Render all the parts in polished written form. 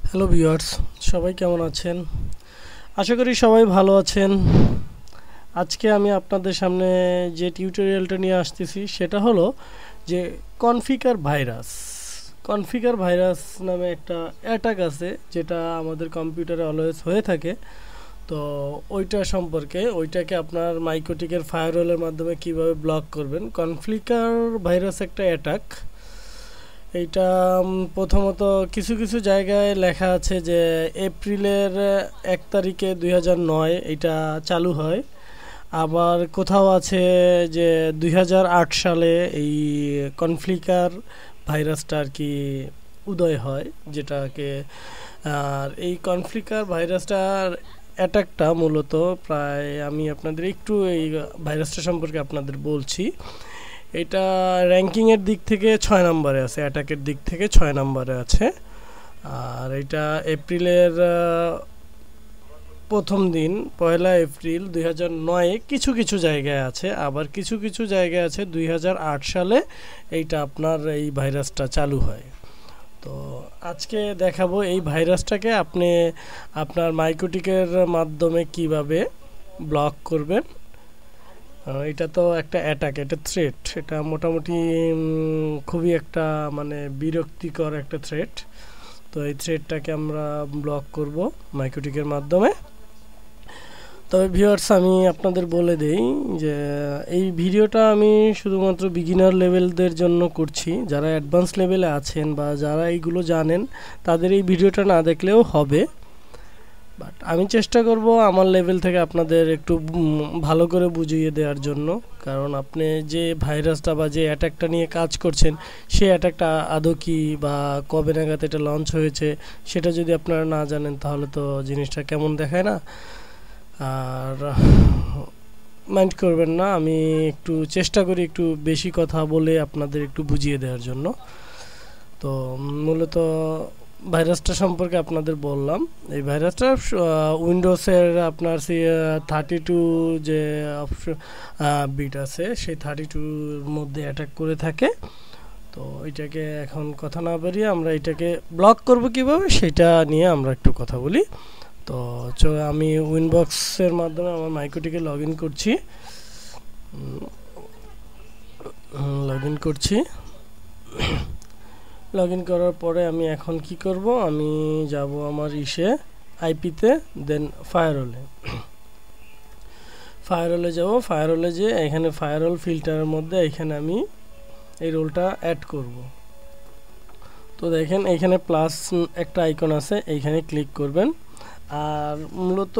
Hello viewers, সবাই কেমন আছেন? আশা করি সবাই ভালো আছেন। আজকে আমি আপনাদের সামনে যে টিউটোরিয়ালটা নিয়ে আসতেছি সেটা হলো যে কনফিগার ভাইরাস নামে একটা অ্যাটাক আছে যেটা আমাদের কম্পিউটারে অলওয়েজ হয়ে থাকে। তো ওইটা সম্পর্কে ওইটাকে আপনার মাইক্রোটিকের ফায়ারওয়ালের মাধ্যমে কিভাবে ব্লক করবেন। কনফিগার ভাইরাস একটা অ্যাটাক। এইটা প্রথমত কিছু কিছু জায়গায় লেখা আছে যে এপ্রিলের 1 তারিখে 2009 এটা চালু হয়। আবার কোথাও আছে যে 2008 সালে এই কনফ্লিকার ভাইরাসটা আর কি উদয় হয় যেটাকে। আর এই কনফ্লিকার ভাইরাসটার অ্যাটাকটা মূলত প্রায় আমি আপনাদের একটু এই ভাইরাসটা সম্পর্কে আপনাদের বলছি। এটা র্যাঙ্কিংয়ের দিক থেকে 6 নম্বরে আছে, অ্যাটাকের দিক থেকে 6 নম্বরে আছে। আর এটা এপ্রিলের প্রথম দিন 1 এপ্রিল 2009 কিছু কিছু জায়গায় আছে, আবার কিছু কিছু জায়গায় আছে 2008 সালে এইটা আপনার এই ভাইরাসটা চালু হয়। তো আজকে দেখাবো এই ভাইরাসটাকে আপনি আপনার মাইক্রোটিকের মাধ্যমে কিভাবে ব্লক করবেন। এটা তো একটা অ্যাটাক, এটা থ্রেট, এটা মোটামুটি খুবই একটা মানে বিরক্তিকর একটা থ্রেট। তো এই থ্রেটটাকে আমরা ব্লক করব মাইক্রোটিকের মাধ্যমে। তবে ভিউয়ার্স, আমি আপনাদের বলে দেই যে এই ভিডিওটা আমি শুধুমাত্র বিগিনার লেভেলদের জন্য করছি। যারা অ্যাডভান্স লেভেলে আছেন বা যারা এইগুলো জানেন তাদের এই ভিডিওটা না দেখলেও হবে। বাট আমি চেষ্টা করব আমার লেভেল থেকে আপনাদের একটু ভালো করে বুঝিয়ে দেওয়ার জন্য। কারণ আপনি যে ভাইরাসটা বা যে অ্যাটাকটা নিয়ে কাজ করছেন সেই অ্যাটাকটা আদৌ কি বা কবে নাগাদ এটা লঞ্চ হয়েছে সেটা যদি আপনারা না জানেন তাহলে তো জিনিসটা কেমন দেখায় না। আর মাইন্ড করবেন না, আমি একটু চেষ্টা করি একটু বেশি কথা বলে আপনাদের একটু বুঝিয়ে দেওয়ার জন্য। তো মূলত ভাইরাসটা সম্পর্কে আপনাদের বললাম। এই ভাইরাসটা উইন্ডোজের আপনার 32 যে বিট আছে সেই 32 মধ্যে অ্যাটাক করে থাকে। তো এটাকে এখন কথা না বাড়িয়ে আমরা এটাকে ব্লক করব কিভাবে সেটা নিয়ে আমরা একটু কথা বলি। তো আমি উইনবক্সের মাধ্যমে আমার মাইক্রোটিকে লগ ইন করছি। লগ ইন করার পরে আমি এখন কি করব, আমি যাব আমার আইপিতে, দেন ফায়ারওয়ালে যাব। ফায়ারওয়ালে যে এখানে ফায়ারওয়াল ফিল্টারের মধ্যে এখানে আমি এই রোলটা অ্যাড করব। তো দেখেন এখানে প্লাস একটা আইকন আছে, এইখানে ক্লিক করবেন। আর মূলত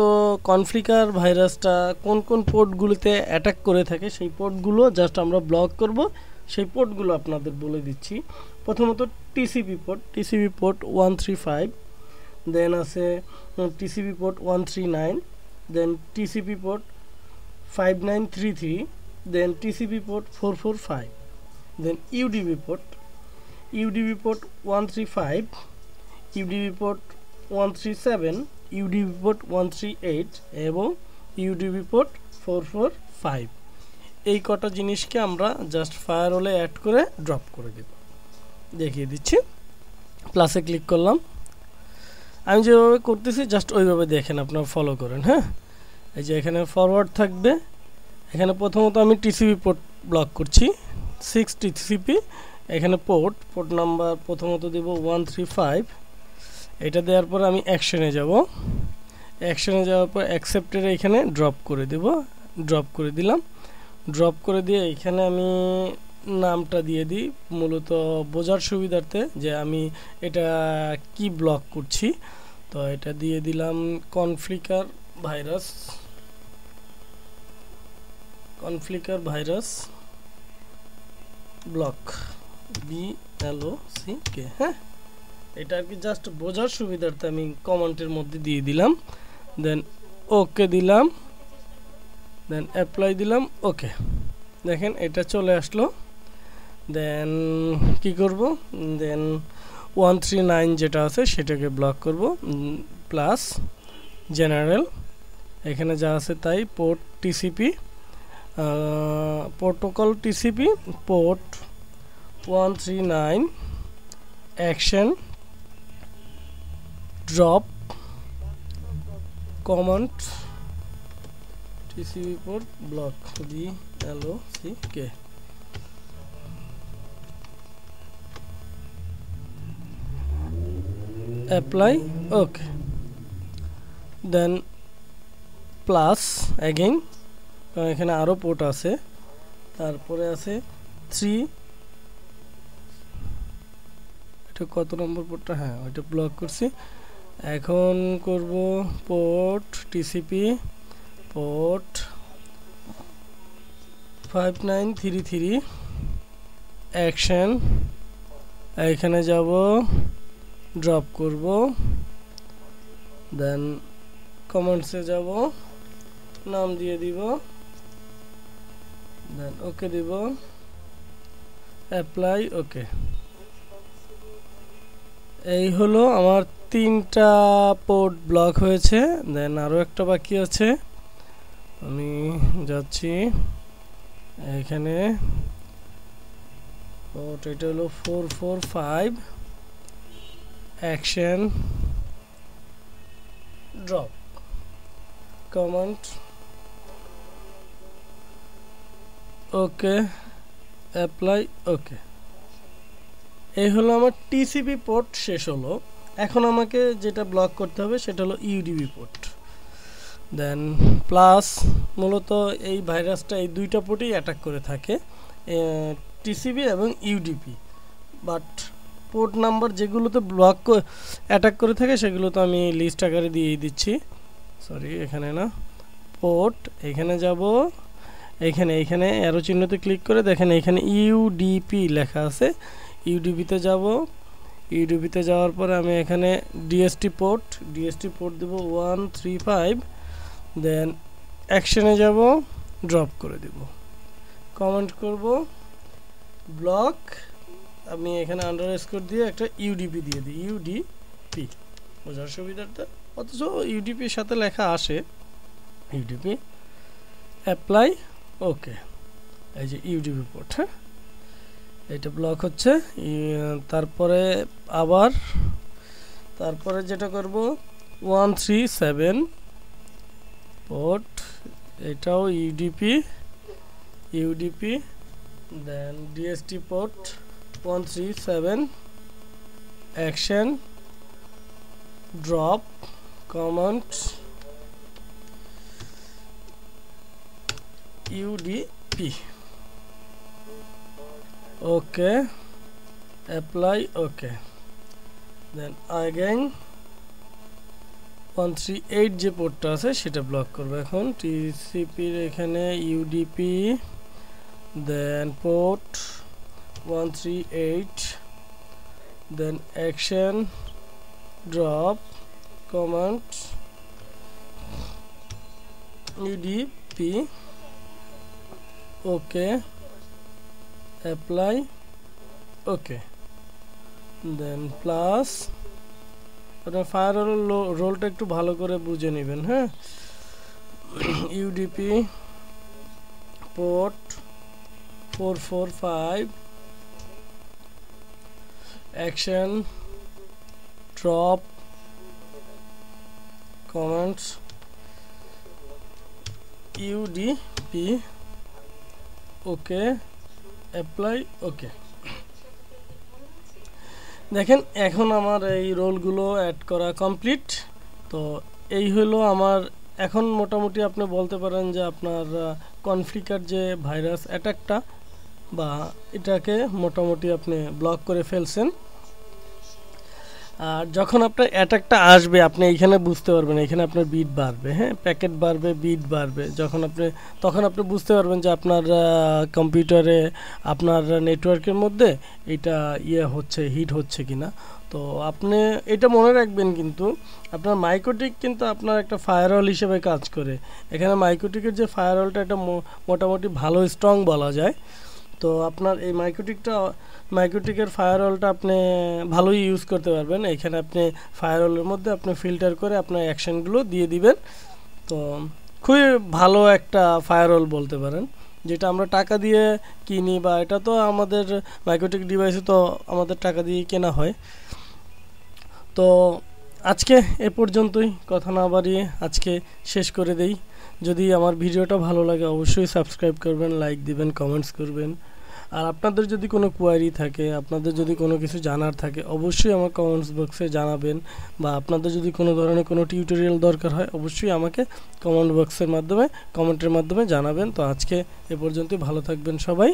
কনফ্লিকার ভাইরাসটা কোন কোন পোর্টগুলোতে অ্যাটাক করে থাকে সেই পোর্টগুলো জাস্ট আমরা ব্লক করব। সেই পোর্টগুলো আপনাদের বলে দিচ্ছি। প্রথমত টিসিপি পোর্ট 135, দেন আছে TCP port 139, then TCP port 5933, then TCP port 445, then UDP port 135, UDP port 137, UDP port 138 এবং ইউডিপি পোর্ট 445। এই কটা জিনিসকে আমরা জাস্ট ফায়ারওয়ালে অ্যাড করে ড্রপ করে দেব। দেখিয়ে দিচ্ছি, প্লাসে ক্লিক করলাম। আমি যেভাবে করতেছি জাস্ট ওইভাবে দেখেন, আপনারা ফলো করেন। হ্যাঁ, এই যে এখানে ফরওয়ার্ড থাকবে। এখানে প্রথমত আমি টিসিপি পোর্ট ব্লক করছি, 6 টিসিপি। এখানে পোর্ট নাম্বার প্রথমত দেব 135। এটা দেওয়ার পর আমি অ্যাকশনে যাব। অ্যাকশনে যাওয়ার পর অ্যাকসেপ্টের এখানে ড্রপ করে দিলাম। ড্রপ করে দিয়ে এখানে আমি নামটা দিয়ে দিই মূলত বোঝার সুবিধার্থে যে আমি এটা কি ব্লক করছি। তো এটা দিয়ে দিলাম কনফ্লিকার ভাইরাস ব্লক, BLOCK। হ্যাঁ, এটা আর কি জাস্ট বোঝার সুবিধার্থে আমি কমেন্টের মধ্যে দিয়ে দিলাম। দেন ওকে দিলাম, দেন অ্যাপ্লাই দিলাম। ওকে, দেখেন এটা চলে আসলো। দেন কি করব, দেন 139 যেটা আছে সেটাকে ব্লক করব, প্লাস জেনারেল এখানে যা আছে তাই। Port TCP protocol TCP port 139 action drop command TCP port block BLOCK apply okay then plus again কারণ এখানে আরো পোর্ট আছে তারপরে আছে 3 এটা কত নম্বর পোর্টটা হ্যাঁ ওইটা ব্লক করছি এখন করব পোর্ট টিসিপি পোর্ট 5933 অ্যাকশন এখানে যাব ড্রপ করব দেন কমান্ডসে যাব নাম দিয়ে দিব দেন ওকে দিব অ্যাপ্লাই ওকে এই হলো আমার 3টা পোর্ট ব্লক হয়েছে দেন আরো একটা বাকি আছে আমি যাচ্ছি এখানে পোর্ট এটা হলো 445 অ্যাকশন ড্রপ কমান্ড ওকে অ্যাপ্লাই ওকে এই হলো আমার টিসিপি পোর্ট শেষ হলো এখন আমাকে যেটা ব্লক করতে হবে সেটা হলো ইউডিপি পোর্ট দেন প্লাস মূলত এই ভাইরাসটা এই দুইটা পোর্টেই অ্যাটাক করে থাকে টিসিপি এবং ইউডিপি বাট পোর্ট নাম্বার যেগুলোতে ব্লক অ্যাটাক করে থাকে সেগুলো তো আমি লিস্ট আকারে দিয়েই দিচ্ছি সরি এখানে না পোর্ট এখানে যাব এখানে অ্যারো চিহ্নতে ক্লিক করে দেখেন এখানে ইউডিপি লেখা আছে ইউডিপিতে যাব ইউডিপিতে যাওয়ার পরে আমি এখানে ডিএসটি পোর্ট দেব 135 দেন অ্যাকশনে যাব ড্রপ করে দেব কমেন্ট করব ব্লক আমি এখানে আন্ডারস্কোর দিয়ে একটা ইউডিপি দিয়ে দিই ইউডিপি বোঝার সুবিধার্থে অথচ ইউডিপির সাথে লেখা আসে ইউডিপি অ্যাপ্লাই ওকে এই যে ইউডিপি পোর্ট হ্যাঁ এটা ব্লক হচ্ছে তারপরে যেটা করব 137 পোর্ট এটাও UDP then DST port 137 action drop command UDP okay apply okay then again 138 যে পোর্টটা আছে সেটা ব্লক করব এখন টিসিপি এর এখানে UDP then port 138 then action drop command UDP okay apply okay then plus আপনার ফায়ারওয়াল রোলটা একটু ভালো করে বুঝে নেবেন হ্যাঁ UDP port 445 action drop commands UDP okay apply okay দেখেন এখন আমার এই রোলগুলো অ্যাড করা কমপ্লিট তো এই হলো আমার এখন মোটামুটি আপনি বলতে পারেন যে আপনার কনফ্লিকার যে ভাইরাস অ্যাটাকটা বা এটাকে মোটামুটি আপনি ব্লক করে ফেলছেন আর যখন আপনার অ্যাটাকটা আসবে আপনি এইখানে বুঝতে পারবেন এখানে আপনার বিট বাড়বে হ্যাঁ প্যাকেট বাড়বে বিট বাড়বে তখন আপনি বুঝতে পারবেন যে আপনার কম্পিউটারে আপনার নেটওয়ার্কের মধ্যে এটা হচ্ছে হিট হচ্ছে কিনা তো আপনি এটা মনে রাখবেন কিন্তু আপনার মাইক্রোটিক কিন্তু আপনার একটা ফায়ারওয়াল হিসেবে কাজ করে এখানে মাইক্রোটিকের যে ফায়ারওয়ালটা এটা মোটামুটি ভালো স্ট্রং বলা যায় তো আপনার এই মাইক্রোটিকের ফায়ারওয়ালটা আপনি ভালোই ইউজ করতে পারবেন এখানে আপনি ফায়ারওয়ালের মধ্যে আপনি ফিল্টার করে আপনার অ্যাকশনগুলো দিয়ে দিবেন তো খুবই ভালো একটা ফায়ারওয়াল বলতে পারেন যেটা আমরা টাকা দিয়ে কিনি বা এটা তো আমাদের মাইক্রোটিক ডিভাইসে তো আমাদের টাকা দিয়ে কেনা হয় তো আজকে এ পর্যন্তই, কথা না বাড়িয়ে আজকে শেষ করে দেই। যদি আমার ভিডিওটা ভালো লাগে অবশ্যই সাবস্ক্রাইব করবেন, লাইক দিবেন, কমেন্টস করবেন। আর আপনাদের যদি কোনো কোয়ারি থাকে, আপনাদের যদি কোনো কিছু জানার থাকে অবশ্যই আমার কমেন্টস বক্সে জানাবেন, বা আপনাদের যদি কোনো ধরনের কোনো টিউটোরিয়াল দরকার হয় অবশ্যই আমাকে কমেন্টের মাধ্যমে জানাবেন। তো আজকে এ পর্যন্তই, ভালো থাকবেন সবাই।